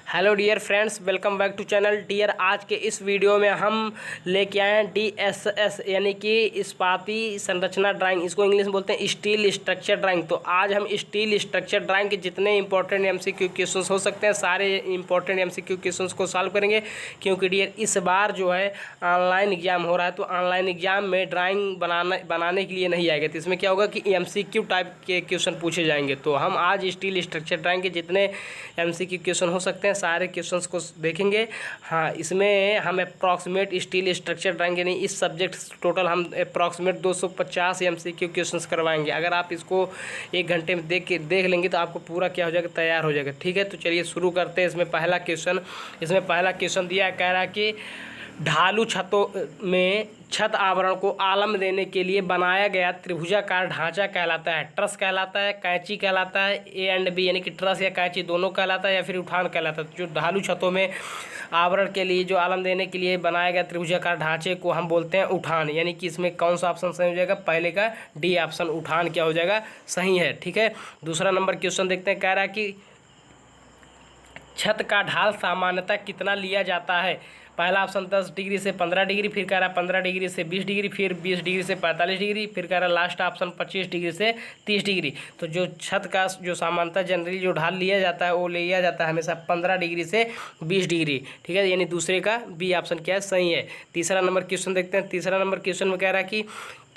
Hello dear friends, welcome back to channel dear. आज के इस वीडियो में हम लेके आए हैं DSS यानी कि इस्पाती संरचना ड्राइंग। इसको इंग्लिश में बोलते हैं स्टील स्ट्रक्चर ड्राइंग। तो आज हम स्टील स्ट्रक्चर ड्राइंग के जितने इंपॉर्टेंट MCQ क्वेश्चंस हो सकते हैं सारे इंपॉर्टेंट MCQ क्वेश्चंस को सॉल्व करेंगे। क्योंकि डियर इस बार जो है ऑनलाइन एग्जाम हो रहा है, तो ऑनलाइन एग्जाम में ड्राइंग बनाने के लिए नहीं आएगा। तो इसमें क्या होगा कि MCQ टाइप के क्वेश्चन पूछे जाएंगे। तो हम आज स्टील स्ट्रक्चर ड्राइंग के जितने MCQ क्वेश्चन हो सकते हैं सारे क्वेश्चंस को देखेंगे। हाँ, इसमें हम अप्रॉक्सीमेट स्टील स्ट्रक्चर ड्राइंग यानी इस सब्जेक्ट टोटल हम अप्रॉक्सीमेट 250 MCQ क्वेश्चन करवाएंगे। अगर आप इसको 1 घंटे में देख लेंगे तो आपको पूरा क्या हो जाएगा, तैयार हो जाएगा। ठीक है, तो चलिए शुरू करते हैं। इसमें पहला क्वेश्चन दिया है, कह रहा है कि ढालू छतों में छत आवरण को आलम देने के लिए बनाया गया त्रिभुजाकार ढांचा कहलाता है, ट्रस कहलाता है, कैंची कहलाता है, A एंड B यानी कि ट्रस या कैंची दोनों कहलाता है, या फिर उठान कहलाता है। जो ढालू छतों में आवरण के लिए जो आलम देने के लिए बनाया गया त्रिभुजाकार ढांचे को हम बोलते हैं उठान। यानी कि इसमें कौन सा ऑप्शन सही हो जाएगा, पहले का D ऑप्शन उठान क्या हो जाएगा, सही है। ठीक है, दूसरा नंबर क्वेश्चन देखते हैं। कह रहा है कि छत का ढाल सामान्यतः कितना लिया जाता है। पहला ऑप्शन 10 डिग्री से 15 डिग्री, फिर कह रहा है 15 डिग्री से 20 डिग्री, फिर 20 डिग्री से 45 डिग्री, फिर कह रहा है लास्ट ऑप्शन 25 डिग्री से 30 डिग्री। तो जो छत का जो सामान्यतः जनरली जो ढाल लिया जाता है वो लिया जाता है हमेशा 15 डिग्री से 20 डिग्री। ठीक है, यानी दूसरे का B ऑप्शन क्या है, सही है। तीसरा नंबर क्वेश्चन देखते हैं। तीसरा नंबर क्वेश्चन में कह रहा है कि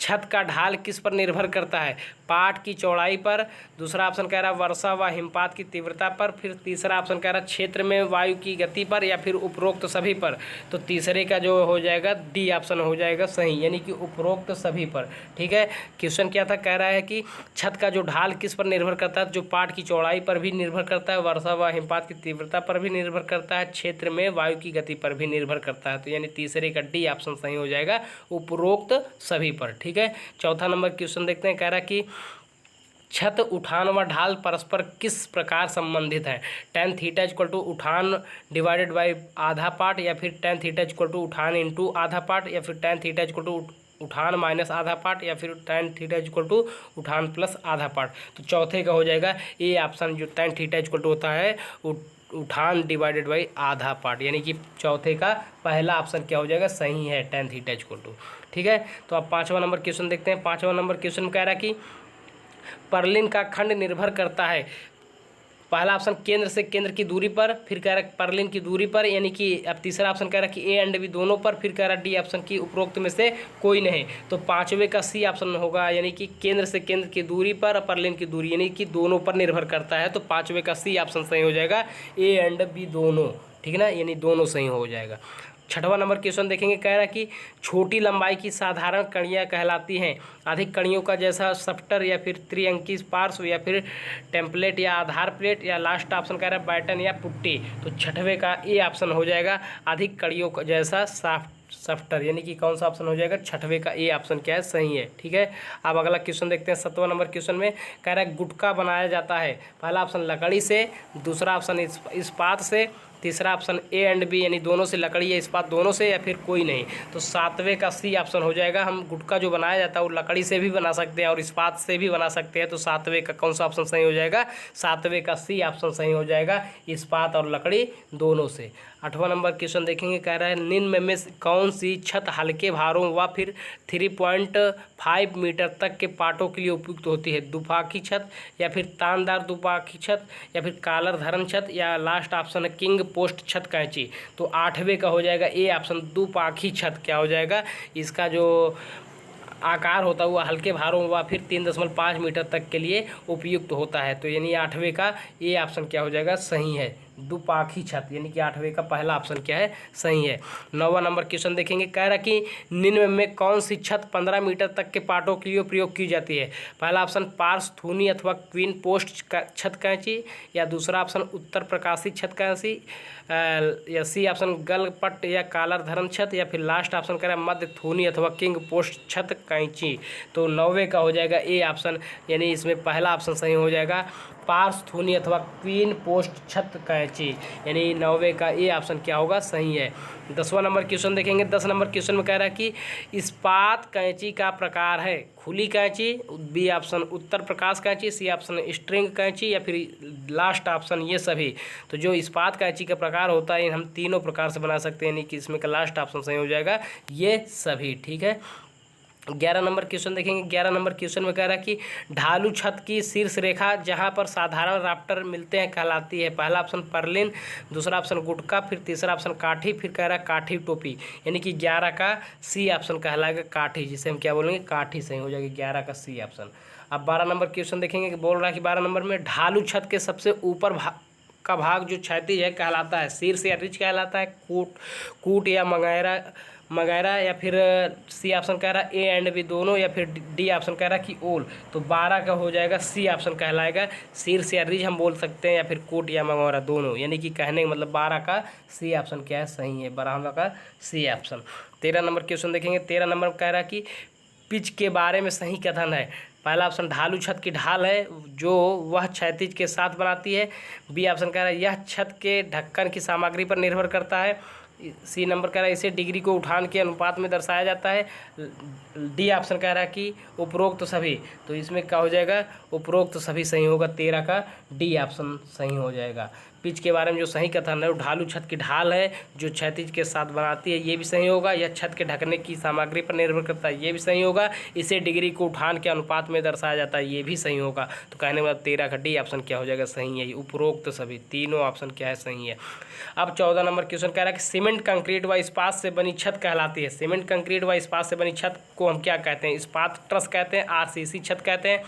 छत का ढाल किस पर निर्भर करता है, पाट की चौड़ाई पर। दूसरा ऑप्शन कह रहा है वर्षा व हिमपात की तीव्रता पर। फिर तीसरा ऑप्शन कह रहा है क्षेत्र में वायु की गति पर, या फिर उपरोक्त सभी पर। तो तीसरे का जो हो जाएगा D ऑप्शन हो जाएगा सही, यानी कि उपरोक्त सभी पर। ठीक है, क्वेश्चन क्या था, कह रहा है कि छत का जो ढाल किस पर निर्भर करता है, जो पाट की चौड़ाई पर भी निर्भर करता है, वर्षा व हिमपात की तीव्रता पर भी निर्भर करता है, क्षेत्र में वायु की गति पर भी निर्भर करता है। तो यानी तीसरे का D ऑप्शन सही हो जाएगा, उपरोक्त सभी पर। ठीक है, चौथा नंबर क्वेश्चन देखते हैं। कह रहा है कि छत उठान व ढाल परस्पर किस प्रकार संबंधित है। tan थीटा इक्वल टू उठान डिवाइडेड बाई आधा पार्ट, या फिर tan थीटा इक्वल टू उठान इंटू आधा पार्ट, या फिर tan थीटा इक्वल टू उठान माइनस आधा पार्ट, या फिर tan थीटा इक्वल टू उठान प्लस आधा पार्ट। तो चौथे का हो जाएगा A ऑप्शन, जो tan थीटा इक्वल टू होता है उठान डिवाइडेड बाई आधा पार्ट। यानी कि चौथे का पहला ऑप्शन क्या हो जाएगा, सही है, tan थीटा इक्वल टू। ठीक है, तो अब पाँचवा नंबर क्वेश्चन देखते हैं। पाँचवा नंबर क्वेश्चन कह रहा है कि पर्लिन का खंड निर्भर करता है। पहला ऑप्शन केंद्र से केंद्र की दूरी पर, फिर कह रहा है पर्लिन की दूरी पर, यानी कि अब तीसरा ऑप्शन कह रहा है कि A एंड B दोनों पर, फिर कह रहा है D ऑप्शन की उपरोक्त में से कोई नहीं। तो पांचवे का C ऑप्शन होगा, यानी कि केंद्र से केंद्र की दूरी पर पर्लिन की दूरी, यानी कि दोनों पर निर्भर करता है। तो पांचवे का C ऑप्शन सही हो जाएगा, A एंड B दोनों। ठीक है ना, यानी दोनों सही हो जाएगा। छठवां नंबर क्वेश्चन देखेंगे। कह रहा है कि छोटी लंबाई की साधारण कड़ियाँ कहलाती हैं, अधिक कड़ियों का जैसा सफ्टर, या फिर त्रिअंकी पार्श्व, या फिर टेम्पलेट या आधार प्लेट, या लास्ट ऑप्शन कह रहा है बैटन या पुट्टी। तो छठवें का A ऑप्शन हो जाएगा, अधिक कड़ियों का जैसा सफ्टर, यानी कि कौन सा ऑप्शन हो जाएगा, छठवें का A ऑप्शन क्या है, सही है। ठीक है, अब अगला क्वेश्चन देखते हैं। 7वां नंबर क्वेश्चन में कह रहा है गुटखा बनाया जाता है। पहला ऑप्शन लकड़ी से, दूसरा ऑप्शन इस्पात से, तीसरा ऑप्शन A एंड B यानी दोनों से, लकड़ी या इस्पात दोनों से, या फिर कोई नहीं। तो सातवें का C ऑप्शन हो जाएगा। हम गुटखा जो बनाया जाता है वो लकड़ी से भी बना सकते हैं और इस्पात से भी बना सकते हैं। तो सातवें का कौन सा ऑप्शन सही हो जाएगा, सातवें का C ऑप्शन सही हो जाएगा, इस्पात और लकड़ी दोनों से। 8वां नंबर क्वेश्चन देखेंगे। कह रहा है निम्न में कौन सी छत हल्के भारों व फिर 3.5 मीटर तक के पाटों के लिए उपयुक्त होती है, दुपाखी छत, या फिर तानदार दुपाखी छत, या फिर कालर धरन छत, या लास्ट ऑप्शन है किंग पोस्ट छत कैंची। तो आठवें का हो जाएगा A ऑप्शन, दुपाखी छत क्या हो जाएगा, इसका जो आकार होता है वो हल्के भारों व फिर 3.5 मीटर तक के लिए उपयुक्त होता है। तो यानी आठवें का A ऑप्शन क्या हो जाएगा, सही है, दुपाखी छत, यानी कि आठवें का पहला ऑप्शन क्या है, सही है। 9वां नंबर क्वेश्चन देखेंगे। कह रहा कि निम्न में कौन सी छत 15 मीटर तक के पाटों के लिए प्रयोग की जाती है। पहला ऑप्शन पार्श्व थूनी अथवा क्वीन पोस्ट छत कैंची, या दूसरा ऑप्शन उत्तर प्रकाशी छत कैंची, या C ऑप्शन गलपट या कालर धरन छत, या फिर लास्ट ऑप्शन कह रहा है मध्य थूनी अथवा किंग पोस्ट छत कैंची। तो 9वें का हो जाएगा A ऑप्शन, यानी इसमें पहला ऑप्शन सही हो जाएगा, पार्श्वथूनी अथवा क्वीन पोस्ट छत कैंची, यानी 90 का ए ऑप्शन क्या होगा, सही है। 10वां नंबर क्वेश्चन देखेंगे। 10 नंबर क्वेश्चन में कह रहा है कि इस्पात कैंची का प्रकार है खुली कैंची, बी ऑप्शन उत्तर प्रकाश कैंची, सी ऑप्शन स्ट्रिंग कैंची, या फिर लास्ट ऑप्शन ये सभी। तो जो इस्पात कैंची का प्रकार होता है हम तीनों प्रकार से बना सकते हैं, यानी कि इसमें का लास्ट ऑप्शन सही हो जाएगा ये सभी, ठीक है। 11 नंबर क्वेश्चन देखेंगे। 11 नंबर क्वेश्चन में कह रहा है कि ढालू छत की शीर्ष रेखा जहां पर साधारण राफ्टर मिलते हैं कहलाती है। पहला ऑप्शन पर्लिन, दूसरा ऑप्शन गुटका, फिर तीसरा ऑप्शन काठी, फिर कह रहा है काठी टोपी, यानी कि 11 का सी ऑप्शन कहलाएगा काठी, जिसे हम क्या बोलेंगे, काठी सही हो जाएगी 11 का सी ऑप्शन। अब 12 नंबर क्वेश्चन देखेंगे कि बोल रहा है कि 12 नंबर में ढालू छत के सबसे ऊपर का भाग जो क्षैतिज है कहलाता है शीर्ष या रिज कहलाता है, कूट या मगैरा, या फिर सी ऑप्शन कह रहा है ए एंड बी दोनों, या फिर डी ऑप्शन कह रहा है कि ओल। तो 12 का हो जाएगा सी ऑप्शन कहलाएगा शीर्ष या रिज हम बोल सकते हैं, या फिर कूट या मगैरा दोनों, यानी कि कहने का मतलब 12 का सी ऑप्शन क्या है, सही है 12 का सी ऑप्शन। 13 नंबर क्वेश्चन देखेंगे। 13 नंबर कह रहा है कि पिच के बारे में सही कथन है। पहला ऑप्शन ढालू छत की ढाल है जो वह क्षैतिज के साथ बनाती है, बी ऑप्शन कह रहा है यह छत के ढक्कन की सामग्री पर निर्भर करता है, सी नंबर कह रहा है इसे डिग्री को उठान के अनुपात में दर्शाया जाता है, डी ऑप्शन कह रहा है कि उपरोक्त सभी। तो इसमें क्या हो जाएगा, उपरोक्त सभी सही होगा, 13 का डी ऑप्शन सही हो जाएगा। पिच के बारे में जो सही कथन है वो ढालू छत की ढाल है जो क्षैतिज के साथ बनाती है, ये भी सही होगा। यह छत के ढकने की सामग्री पर निर्भर करता है, ये भी सही होगा। इसे डिग्री को उठान के अनुपात में दर्शाया जाता है, ये भी सही होगा। तो कहने वाला 13 का डी ऑप्शन क्या हो जाएगा, सही है। उपरोक्त सभी तीनों ऑप्शन क्या है, सही है। अब 14 नंबर क्वेश्चन कह रहा है कि सीमेंट कंक्रीट व इस्पात से बनी छत कहलाती है। सीमेंट कंक्रीट व इस्पात से बनी छत को हम क्या कहते हैं, इस्पात ट्रस कहते हैं, आरसीसी छत कहते हैं,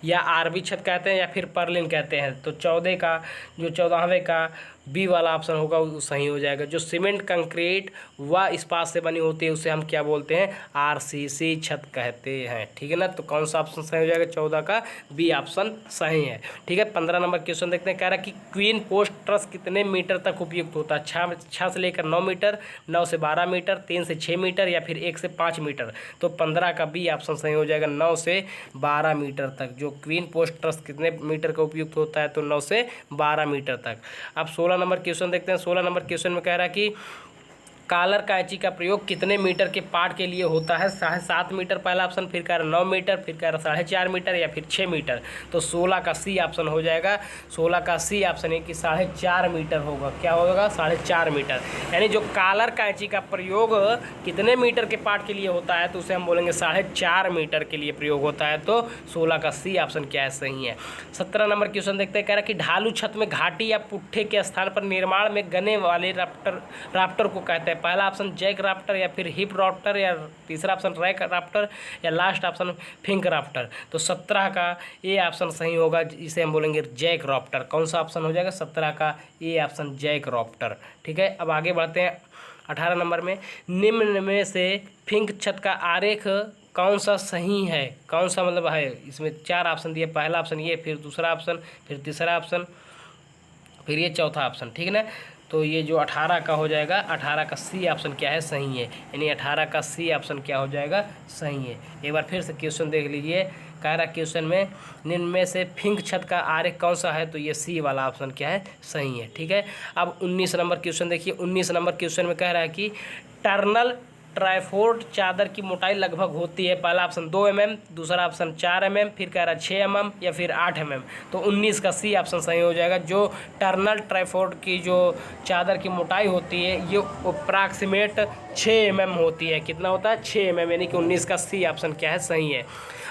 या आरबी छत कहते हैं, या फिर पर्लिन कहते हैं। तो 14 का जो 14वें का बी वाला ऑप्शन होगा वो सही हो जाएगा। जो सीमेंट कंक्रीट व इस्पात से बनी होती है उसे हम क्या बोलते हैं, आरसीसी छत कहते हैं, ठीक है ना। तो कौन सा ऑप्शन सही हो जाएगा, 14 का बी ऑप्शन सही है, ठीक है। 15 नंबर क्वेश्चन देखते हैं। कह रहा है कि क्वीन पोस्ट ट्रस कितने मीटर तक उपयुक्त होता है, 6 से लेकर 9 मीटर, 9 से 12 मीटर, 3 से 6 मीटर, या फिर 1 से 5 मीटर। तो 15 का बी ऑप्शन सही हो जाएगा, 9 से 12 मीटर तक। जो क्वीन पोस्ट ट्रस कितने मीटर का उपयुक्त होता है, तो 9 से 12 मीटर तक। अब 16 नंबर क्वेश्चन देखते हैं। 16 नंबर क्वेश्चन में कह रहा है कि कॉलर कैंची का प्रयोग कितने मीटर के पार्ट के लिए होता है, 7.5 मीटर पहला ऑप्शन, फिर कह रहा 9 मीटर, फिर कह रहा 4.5 मीटर, या फिर 6 मीटर। तो 16 का सी ऑप्शन हो जाएगा, 16 का सी ऑप्शन है कि 4.5 मीटर होगा। क्या होगा, 4.5 मीटर। यानी जो कॉलर कैंची का प्रयोग कितने मीटर के पार्ट के लिए होता है, तो उसे हम बोलेंगे 4.5 मीटर के लिए प्रयोग होता है। तो 16 का सी ऑप्शन क्या है, सही है। 17 नंबर क्वेश्चन देखते हैं। कह रहा है कि ढालू छत में घाटी या पुट्ठे के स्थान पर निर्माण में गने वाले राफ्टर को कहते हैं। पहला ऑप्शन जैक राफ्टर, या फिर हिप राफ्टर, या तीसरा ऑप्शन रैक राफ्टर, या लास्ट ऑप्शन फिंक राफ्टर। तो 17 का ए ऑप्शन सही होगा, इसे हम बोलेंगे जैक राफ्टर। कौन सा ऑप्शन हो जाएगा, 17 का ए ऑप्शन जैक राफ्टर, ठीक है। अब आगे बढ़ते हैं 18 नंबर में। निम्न में से फिंक छत का आरेख कौन सा सही है, कौन सा मतलब है, इसमें 4 ऑप्शन दिए। पहला ऑप्शन ये, फिर दूसरा ऑप्शन, फिर तीसरा ऑप्शन, फिर ये चौथा ऑप्शन, ठीक है ना। तो ये जो 18 का हो जाएगा, 18 का सी ऑप्शन क्या है, सही है। यानी 18 का सी ऑप्शन क्या हो जाएगा, सही है। एक बार फिर से क्वेश्चन देख लीजिए। कह रहा क्वेश्चन में निम्न में से फिंक छत का आरेख कौन सा है, तो ये सी वाला ऑप्शन क्या है, सही है, ठीक है। अब 19 नंबर क्वेश्चन देखिए। 19 नंबर क्वेश्चन में कह रहा है कि टर्नल ट्राइफोर्ड चादर की मोटाई लगभग होती है। पहला ऑप्शन 2 mm, दूसरा ऑप्शन 4 mm, फिर कह रहा है 6 mm, या फिर 8 mm। तो 19 का सी ऑप्शन सही हो जाएगा। जो टर्नल ट्राइफोर्ड की जो चादर की मोटाई होती है ये अप्रॉक्सीमेट 6 mm होती है। कितना होता है, 6 mm, यानी कि 19 का सी ऑप्शन क्या है, सही है।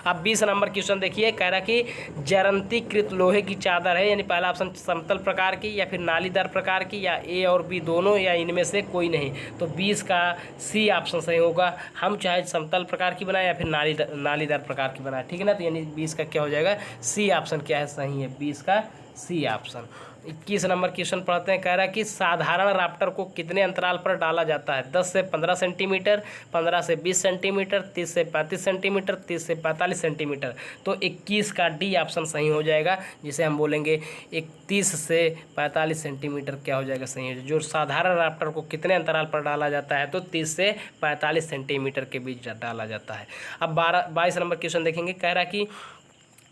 अब 20 नंबर क्वेश्चन देखिए। कह रहा कि जयंतीकृत लोहे की चादर है, यानी पहला ऑप्शन समतल प्रकार की, या फिर नालीदार प्रकार की, या ए और बी दोनों, या इनमें से कोई नहीं। तो 20 का सी ऑप्शन सही होगा। हम चाहे समतल प्रकार की बनाए या फिर नालीदार प्रकार की बनाए, ठीक है ना। तो यानी 20 का क्या हो जाएगा, सी ऑप्शन क्या है, सही है, 20 का सी ऑप्शन। 21 नंबर क्वेश्चन पढ़ते हैं। कह रहा है कि साधारण राफ्टर को कितने अंतराल पर डाला जाता है, 10 से 15 सेंटीमीटर, 15 से 20 सेंटीमीटर, 30 से 35 सेंटीमीटर, 30 से 45 सेंटीमीटर। तो 21 का डी ऑप्शन सही हो जाएगा, जिसे हम बोलेंगे 31 से 45 सेंटीमीटर क्या हो जाएगा, सही है। जो साधारण राफ्टर को कितने अंतराल पर डाला जाता है, तो 30 से 45 सेंटीमीटर के बीच डाला जाता है। अब 22 नंबर क्वेश्चन देखेंगे। कह रहा है कि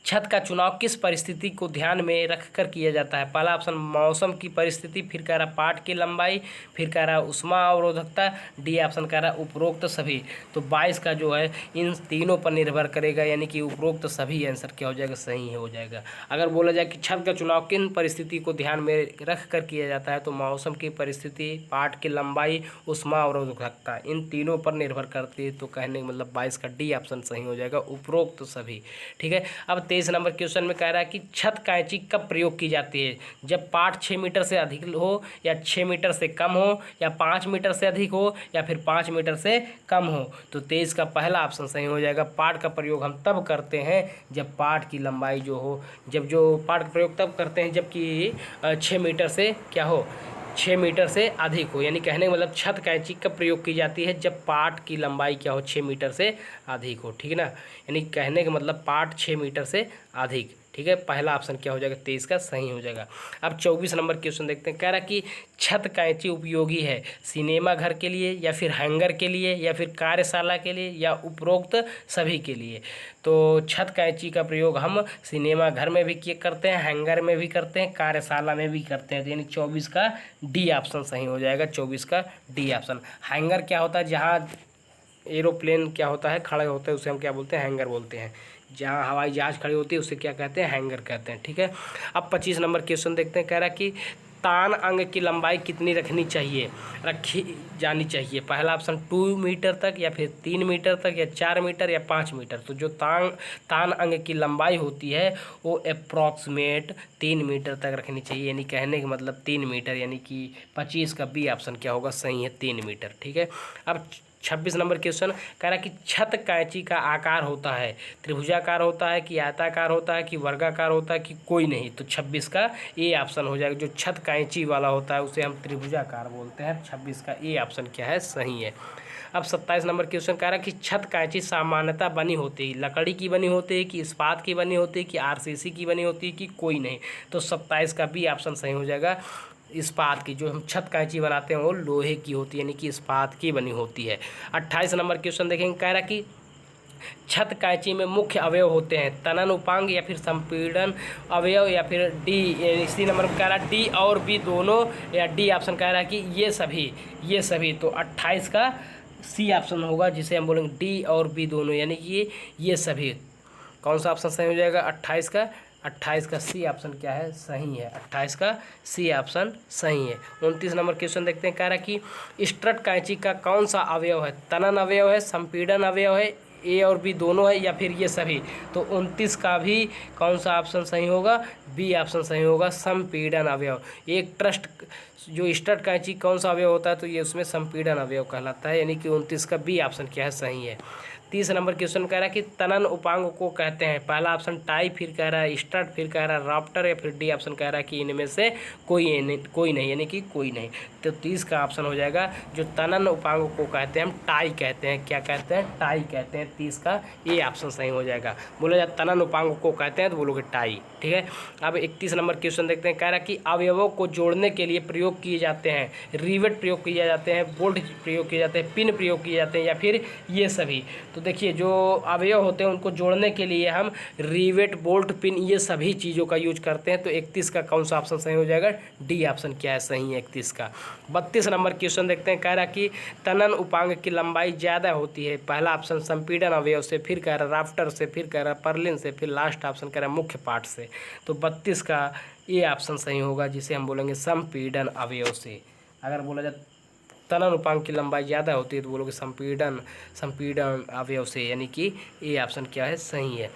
छत का चुनाव किस परिस्थिति को ध्यान में रखकर किया जाता है? पहला ऑप्शन मौसम की परिस्थिति, फिर कह रहा पार्ट की लंबाई, फिर कह रहा उष्मा अवरोधकता, डी ऑप्शन कह रहा उपरोक्त सभी। तो 22 का जो है इन तीनों पर निर्भर करेगा, यानी कि उपरोक्त सभी आंसर क्या हो जाएगा? सही हो जाएगा। अगर बोला जाए कि छत का चुनाव किन परिस्थिति को ध्यान में रख कर किया जाता है, तो मौसम की परिस्थिति, पार्ट की लंबाई, उष्मा अवरोधकता, इन तीनों पर निर्भर करती है। तो कहने का मतलब 22 का डी ऑप्शन सही हो जाएगा, उपरोक्त सभी। ठीक है। अब 23 नंबर क्वेश्चन में कह रहा है कि छत कैंची कब प्रयोग की जाती है? जब पार्ट 6 मीटर से अधिक हो, या 6 मीटर से कम हो, या 5 मीटर से अधिक हो, या फिर 5 मीटर से कम हो। तो 23 का पहला ऑप्शन सही हो जाएगा। पार्ट का प्रयोग हम तब करते हैं जब पार्ट की लंबाई जो हो, जब जो पार्ट का प्रयोग तब करते हैं जबकि 6 मीटर से क्या हो? 6 मीटर से अधिक हो। यानी कहने का मतलब छत कैंची कब प्रयोग की जाती है? जब पार्ट की लंबाई क्या हो? 6 मीटर से अधिक हो। ठीक है ना। यानी कहने का मतलब पार्ट 6 मीटर से अधिक। ठीक है। पहला ऑप्शन क्या हो जाएगा? 23 का सही हो जाएगा। अब 24 नंबर क्वेश्चन देखते हैं। कह रहा कि छत कैंची उपयोगी है सिनेमा घर के लिए, या फिर हैंगर के लिए, या फिर कार्यशाला के लिए, या उपरोक्त सभी के लिए। तो छत कैंची का प्रयोग हम सिनेमा घर में भी करते हैं, हैंगर में भी करते हैं, कार्यशाला में भी करते हैं। तो यानी 24 का डी ऑप्शन सही हो जाएगा। 24 का डी ऑप्शन। हैंगर क्या होता है? जहाँ एरोप्लेन क्या होता है, खड़े होते हैं, उसे हम क्या बोलते हैं? हैंगर बोलते हैं। जहाँ हवाई जहाज़ खड़ी होती है उसे क्या कहते हैं? हैंगर कहते हैं। ठीक है। अब 25 नंबर क्वेश्चन देखते हैं। कह रहा कि तान अंग की लंबाई कितनी रखी जानी चाहिए? पहला ऑप्शन 2 मीटर तक, या फिर 3 मीटर तक, या 4 मीटर, या 5 मीटर। तो जो तान अंग की लंबाई होती है वो अप्रॉक्सीमेट 3 मीटर तक रखनी चाहिए। यानी कहने का मतलब 3 मीटर, यानी कि 25 का बी ऑप्शन क्या होगा? सही है, 3 मीटर। ठीक है। अब 26 नंबर क्वेश्चन कह रहा है कि छत कैंची का आकार होता है त्रिभुजाकार होता है, कि आयताकार होता है, कि वर्गाकार होता है, कि कोई नहीं। तो 26 का ए ऑप्शन हो जाएगा। जो छत कैंची वाला होता है उसे हम त्रिभुजाकार बोलते हैं। 26 का ए ऑप्शन क्या है? सही है। अब 27 नंबर क्वेश्चन कह रहा है कि छत कैंची सामान्यतः बनी होती है लकड़ी की बनी होती है, कि इस्पात की बनी होती है, कि आरसीसी की बनी होती है, कि कोई नहीं। तो 27 का बी ऑप्शन सही हो जाएगा। इस्पात की, जो हम छत कैंची बनाते हैं वो लोहे की होती है, यानी कि इस्पात की बनी होती है। 28 नंबर क्वेश्चन देखेंगे। कह रहा कि छत कैंची में मुख्य अवयव होते हैं तनन उपांग, या फिर संपीड़न अवयव, या फिर डी। इसी नंबर में कह रहा है डी और बी दोनों, या डी ऑप्शन कह रहा है कि ये सभी। तो 28 का सी ऑप्शन होगा, जिसे हम बोलेंगे डी और बी दोनों, यानी कि ये सभी। कौन सा ऑप्शन सही हो जाएगा? 28 का सी ऑप्शन क्या है? सही है। 28 का सी ऑप्शन सही है। 29 नंबर क्वेश्चन देखते हैं। कह रहा कि स्ट्रट कैंची का कौन सा अवयव है? तनन अवयव है, संपीड़न अवयव है, ए और बी दोनों है, या फिर ये सभी। तो 29 का भी कौन सा ऑप्शन सही होगा? बी ऑप्शन सही होगा, संपीड़न अवयव। एक जो स्ट्रट कैंची कौन सा अवयव होता है? तो ये उसमें संपीड़न अवयव कहलाता है, यानी कि 29 का बी ऑप्शन क्या है? सही है। 30 नंबर क्वेश्चन कह रहा है कि तनन उपांग को कहते हैं। पहला ऑप्शन टाई, फिर कह रहा है स्ट्रट, फिर कह रहा है राफ्टर, या फिर डी ऑप्शन कह रहा है कि इनमें से कोई नहीं, यानी कि कोई नहीं। तो 30 का ऑप्शन हो जाएगा। जो तनन उपांग को कहते हैं हम टाई कहते हैं। क्या कहते हैं? टाई कहते हैं। 30 का ए ऑप्शन सही हो जाएगा। बोला जाए तनन उपांग को कहते हैं तो बोलोगे टाई। ठीक है। अब 31 नंबर क्वेश्चन देखते हैं। कह रहा है कि अवयवों को जोड़ने के लिए प्रयोग किए जाते हैं रिवेट प्रयोग किए जाते हैं, बोल्ट प्रयोग किए जाते हैं, पिन प्रयोग किए जाते हैं, या फिर ये सभी। तो देखिए जो अवयव होते हैं उनको जोड़ने के लिए हम रिवेट, बोल्ट, पिन, ये सभी चीज़ों का यूज करते हैं। तो 31 का कौन सा ऑप्शन सही हो जाएगा? डी ऑप्शन क्या है? सही है 31 का। 32 नंबर क्वेश्चन देखते हैं। कह रहा कि तनन उपांग की लंबाई ज़्यादा होती है। पहला ऑप्शन संपीड़न अवयव से, फिर कह रहा राफ्टर से, फिर कह रहा पर्लिन से, फिर लास्ट ऑप्शन कह रहा मुख्य पार्ट से। तो 32 का ये ऑप्शन सही होगा, जिसे हम बोलेंगे संपीड़न अवयव से। अगर बोला जाए तनन उपांग की लंबाई ज़्यादा होती है तो बोलोगे संपीड़न अवयव से, यानी कि ये ऑप्शन क्या है? सही है।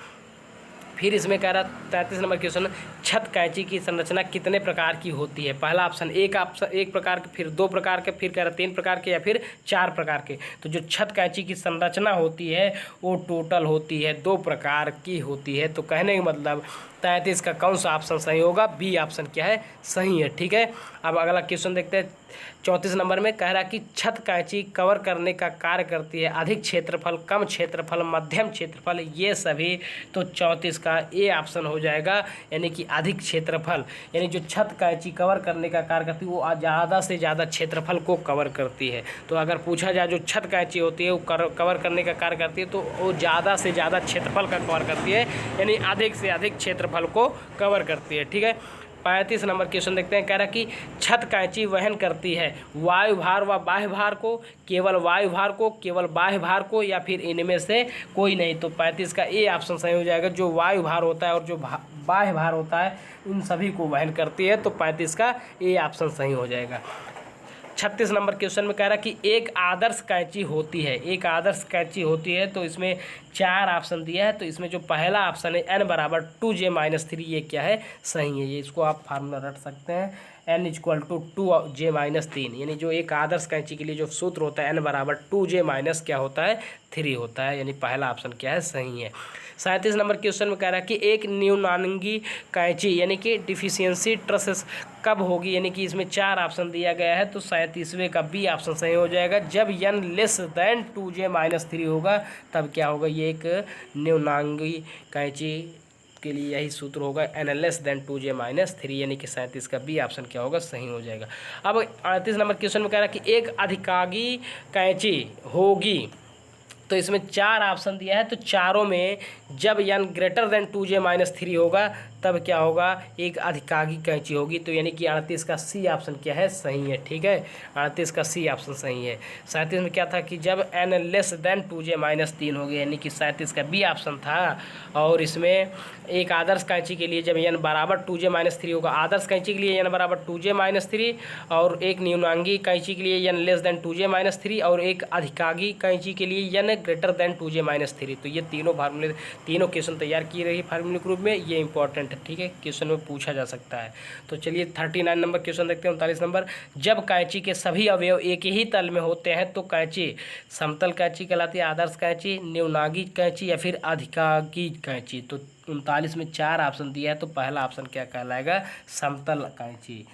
फिर इसमें कह रहा 33 नंबर क्वेश्चन, छत कैंची की संरचना कितने प्रकार की होती है? पहला ऑप्शन एक प्रकार के, फिर 2 प्रकार के, फिर कह रहा 3 प्रकार के, या फिर 4 प्रकार के। तो जो छत कैंची की संरचना होती है वो टोटल होती है 2 प्रकार की होती है। तो कहने का मतलब 33 का कौन सा ऑप्शन सही होगा? बी ऑप्शन क्या है? सही है। ठीक है, अब अगला क्वेश्चन देखते हैं। 34 नंबर में कह रहा कि छत कैंची कवर करने का कार्य करती है। अधिक क्षेत्रफल, कम क्षेत्रफल, मध्यम क्षेत्रफल, ये सभी। तो 34 का ए ऑप्शन हो जाएगा, यानी कि अधिक क्षेत्रफल। यानी जो छत कैंची कवर करने का कार्य करती है वो ज़्यादा से ज़्यादा क्षेत्रफल को कवर करती है। तो अगर पूछा जाए जो छत कैंची होती है वो कवर करने का कार्य करती है तो वो ज़्यादा से ज़्यादा क्षेत्रफल का कवर करती है, यानी अधिक से अधिक क्षेत्रफल को कवर करती है। ठीक है, 35 नंबर क्वेश्चन देखते हैं। कह रहा कि छत कैंची वहन करती है वायु भार व बाह्य भार को, केवल वायु भार को, केवल बाह्य भार को, या फिर इनमें से कोई नहीं। तो 35 का ए ऑप्शन सही हो जाएगा। जो वायु भार होता है और जो बाह्य भार होता है उन सभी को वहन करती है। तो 35 का ए ऑप्शन सही हो जाएगा। 36 नंबर क्वेश्चन में कह रहा कि एक आदर्श कैंची होती है। एक आदर्श कैंची होती है, तो इसमें 4 ऑप्शन दिया है। तो इसमें जो पहला ऑप्शन है n बराबर 2j-3, ये क्या है? सही है। ये इसको आप फार्मूला रट सकते हैं, n = 2j-3, यानी जो एक आदर्श कैंची के लिए जो सूत्र होता है n बराबर 2j- क्या होता है? 3 होता है, यानी पहला ऑप्शन क्या है? सही है। 37 नंबर क्वेश्चन में कह रहा है कि एक न्यूनांगी कैंची यानी कि डिफिशियंसी ट्रसेस कब होगी? यानी कि इसमें 4 ऑप्शन दिया गया है। तो 37वें का बी ऑप्शन सही हो जाएगा। जब n < 2j-3 होगा तब क्या होगा? ये एक न्यूनांगी कैंची के लिए यही सूत्र होगा, n < 2j-3, यानी कि 37 का बी ऑप्शन क्या होगा? सही हो जाएगा। अब 38 नंबर क्वेश्चन में कह रहा है कि एक अधिकागी कैंची होगी। तो इसमें 4 ऑप्शन दिया है। तो चारों में जब n > 2j-3 होगा तब क्या होगा? एक अधिकागी कैंची होगी। तो यानी कि 38 का सी ऑप्शन क्या है? सही है। ठीक है, 38 का सी ऑप्शन सही है। 37 में क्या था कि जब n < 2j-3 हो गया, यानी कि 37 का बी ऑप्शन था। और इसमें एक आदर्श कैंची के लिए जब n बराबर 2j-3 होगा, आदर्श कैंची के लिए n बराबर 2j-3, और एक न्यूनांगी कैंची के लिए n < 2j-3, और एक अधिकागी कैंची के लिए n > 2j-3। तो ये तीनों फार्मूले, तीनों क्वेश्चन तैयार किए रही फार्मूले ग्रुप में, ये इंपॉर्टेंट है। ठीक है, क्वेश्चन में पूछा जा सकता है। तो चलिए 39 नंबर क्वेश्चन देखते हैं। 39 नंबर, जब कैंची के सभी अवयव एक ही तल में होते हैं तो कैंची समतल कैंची कहलाती है, आदर्श कैंची, न्यूनांगी कैंची, या फिर अधिकागी कैंची। तो 39 में 4 ऑप्शन दिया है। तो पहला ऑप्शन क्या कहलाएगा? समतल कैंची।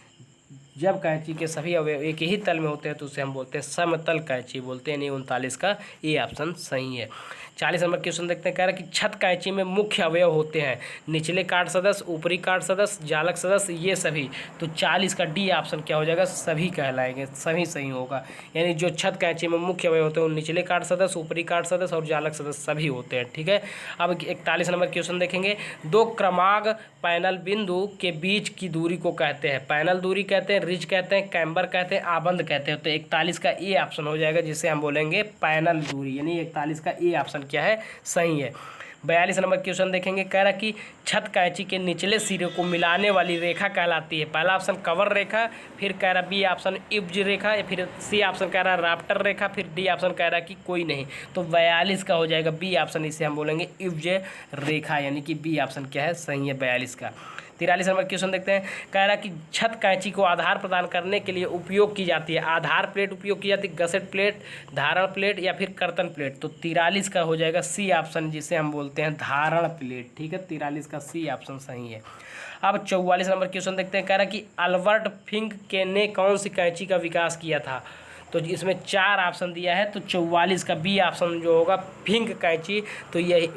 जब कैंची के सभी अवयव एक ही तल में होते हैं तो उसे हम बोलते हैं समतल कैंची बोलते हैं, यानी 39 का ए ऑप्शन सही है। 40 नंबर क्वेश्चन देखते हैं। कह रहा है कि छत कैंची में मुख्य अवयव होते हैं निचले काट सदस्य, ऊपरी काट सदस्य, जालक सदस्य, ये सभी। तो 40 का डी ऑप्शन क्या हो जाएगा? सभी कहलाएंगे, सभी सही होगा। यानी जो छत कैंची में मुख्य अवयव होते हैं वो निचले काट सदस्य, ऊपरी काट सदस्य और जालक सदस्य सभी होते हैं। ठीक है, अब 41 नंबर क्वेश्चन देखेंगे। 2 क्रमांक पैनल बिंदु के बीच की दूरी को कहते हैं पैनल दूरी कहते हैं, रिज कहते हैं, कैम्बर कहते हैं, आबंद कहते हैं। तो 41 का ए ऑप्शन हो जाएगा, जिसे हम बोलेंगे पैनल दूरी, यानी 41 का ए ऑप्शन क्या है? सही है। 42 नंबर क्वेश्चन देखेंगे। कह रहा कि छत कैंची के निचले सिरे को मिलाने वाली रेखा कहलाती है। पहला ऑप्शन कवर रेखा, फिर कह रहा बी ऑप्शन इब्ज रेखा, या फिर सी ऑप्शन कह रहा राफ्टर रेखा, फिर डी ऑप्शन कह रहा कि कोई नहीं। तो 42 का हो जाएगा बी ऑप्शन, इसे हम बोलेंगे इब्ज रेखा, यानी कि बी ऑप्शन क्या है? सही है 42 का। 43 नंबर क्वेश्चन देखते हैं। कह रहा कि छत कैंची को आधार प्रदान करने के लिए उपयोग की जाती है। आधार प्लेट उपयोग की जाती है, गसेट प्लेट, धारण प्लेट, या फिर कर्तन प्लेट। तो 43 का हो जाएगा सी ऑप्शन, जिसे हम बोलते हैं धारण प्लेट। ठीक है, 43 का सी ऑप्शन सही है। अब 44 नंबर क्वेश्चन देखते हैं। कह रहा कि अल्बर्ट फिंक ने कौन सी कैंची का विकास किया था? तो इसमें 4 ऑप्शन दिया है। तो 44 का बी ऑप्शन जो होगा फिंक कैंची, तो ये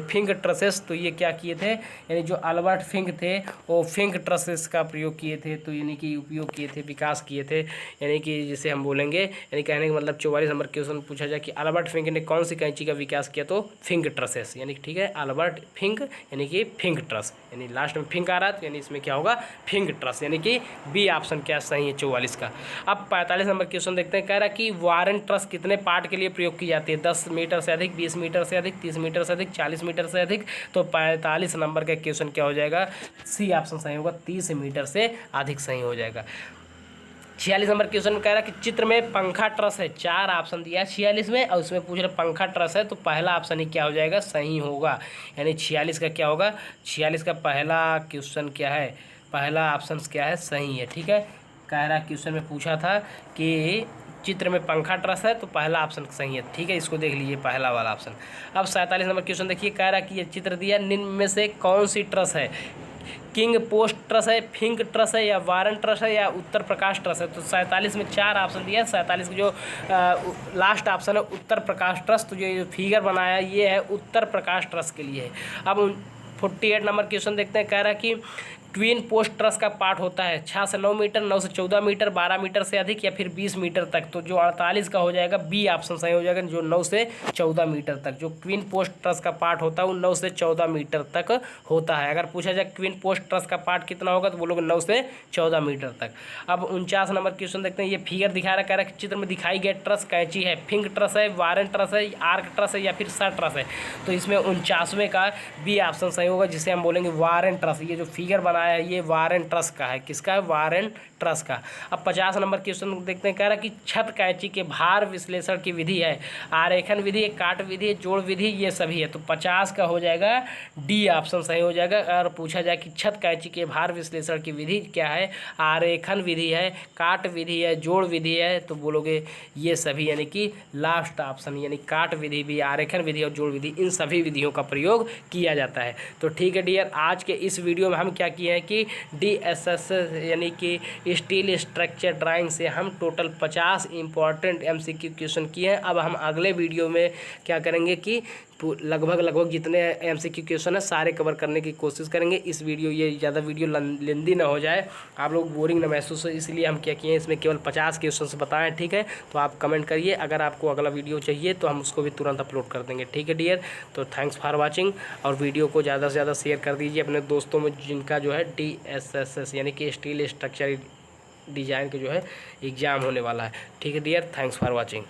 फिंक ट्रसेस, तो ये क्या किए थे? यानी जो अल्बर्ट फिंक थे वो फिंक ट्रसेस का प्रयोग किए थे। तो यानी कि उपयोग किए थे, विकास किए थे, यानी कि जिसे हम बोलेंगे, यानी कहने का मतलब 44 नंबर क्वेश्चन पूछा जाए कि अल्बर्ट फिंक ने कौन सी कैंची का विकास किया? तो फिंक ट्रसेस, यानी ठीक है अल्बर्ट फिंक, यानी कि फिंक ट्रस, यानी लास्ट में फिंक आ रहा है, तो यानी इसमें क्या होगा? फिंक ट्रस, यानी कि बी ऑप्शन क्या सही है 44 का। अब 45 नंबर क्वेश्चन देखते हैं। कह रहा कि वारेंट ट्रस कितने पार्ट के लिए प्रयोग की जाती है? 10 मीटर से अधिक, 20 मीटर से अधिक, 30 मीटर से अधिक, 40 मीटर से अधिक। तो 45 नंबर का क्वेश्चन क्या हो जाएगा? सी ऑप्शन सही होगा, 30 मीटर से अधिक सही हो जाएगा। 46 नंबर क्वेश्चन में कह रहा है कि चित्र में पंखा ट्रस है। 4 ऑप्शन दिया है 46 में, और उसमें पूछ रहे पंखा ट्रस है, तो पहला ऑप्शन ही क्या हो जाएगा? सही होगा, यानी 46 का क्या होगा? 46 का पहला क्वेश्चन क्या है? पहला ऑप्शन क्या है? सही है। ठीक है, कह रहा क्वेश्चन में पूछा था कि चित्र में पंखा ट्रस है, तो पहला ऑप्शन सही है। ठीक है, इसको देख लीजिए, पहला वाला ऑप्शन। अब 47 नंबर क्वेश्चन देखिए, कह रहा है कि ये चित्र दिया, निम्न में से कौन सी ट्रस है? किंग पोस्ट ट्रस है, फिंक ट्रस है, या वारन ट्रस है, या उत्तर प्रकाश ट्रस है? तो 47 में 4 ऑप्शन दिया है। 47 का जो लास्ट ऑप्शन है उत्तर प्रकाश ट्रस, तो जो फिगर बनाया है ये है उत्तर प्रकाश ट्रस के लिए है। अब 48 नंबर क्वेश्चन देखते हैं, कह रहा है कि ट्विन पोस्ट ट्रस का पार्ट होता है 6 से 9 मीटर, 9 से 14 मीटर, 12 मीटर से अधिक, या फिर 20 मीटर तक। तो जो 48 का हो जाएगा बी ऑप्शन सही हो जाएगा, जो 9 से 14 मीटर तक जो ट्विन पोस्ट ट्रस का पार्ट होता है वो 9 से 14 मीटर तक होता है। अगर पूछा जाए ट्विन पोस्ट ट्रस का पार्ट कितना होगा तो बोलोगे 9 से 14 मीटर तक। अब 49 नंबर क्वेश्चन देखते हैं, ये फिगर दिखा रहा है, कह रहा है चित्र में दिखाई गया ट्रस कैंची है, फिंक ट्रस है, वारन ट्रस है, आर्क ट्रस है, या फिर सर ट्रस है? तो इसमें 49वें का बी ऑप्शन सही होगा, जिसे हम बोलेंगे वारन ट्रस। ये जो फिगर बनाया है ये वारन ट्रस का है। किसका है? वारन ट्रस का। अब 50 नंबर क्वेश्चन देखते हैं, कह रहा है कि छत कैंची के भार विश्लेषण की विधि है, आरेखन विधि है, काट विधि है, जोड़ विधि, ये सभी है। तो 50 का हो जाएगा डी ऑप्शन सही हो जाएगा। अगर पूछा जाए कि छत कैंची के भार विश्लेषण की विधि क्या है, आरेखन विधि है, काट विधि है, जोड़ विधि है, तो बोलोगे ये सभी, यानी कि लास्ट ऑप्शन, यानी काट विधि भी, आरेखन विधि और जोड़ विधि, इन सभी विधियों का प्रयोग किया जाता है। तो ठीक है डियर, आज के इस वीडियो में हम क्या किए हैं कि DSS यानी कि स्टील स्ट्रक्चर ड्राइंग से हम टोटल 50 इंपॉर्टेंट MCQ क्वेश्चन किए हैं। अब हम अगले वीडियो में क्या करेंगे कि लगभग जितने MCQ क्वेश्चन है सारे कवर करने की कोशिश करेंगे। इस वीडियो ये ज़्यादा वीडियो लेंदी ना हो जाए, आप लोग बोरिंग ना महसूस हो, इसलिए हम क्या किए हैं, इसमें केवल 50 क्वेश्चन बताएं। ठीक है, तो आप कमेंट करिए, अगर आपको अगला वीडियो चाहिए तो हम उसको भी तुरंत अपलोड कर देंगे। ठीक है डियर, तो थैंक्स फॉर वॉचिंग, और वीडियो को ज़्यादा से ज़्यादा शेयर कर दीजिए अपने दोस्तों में जिनका जो है DSS यानी कि स्टील स्ट्रक्चर डिज़ाइन के जो है एग्ज़ाम होने वाला है। ठीक है डियर, थैंक्स फॉर वॉचिंग।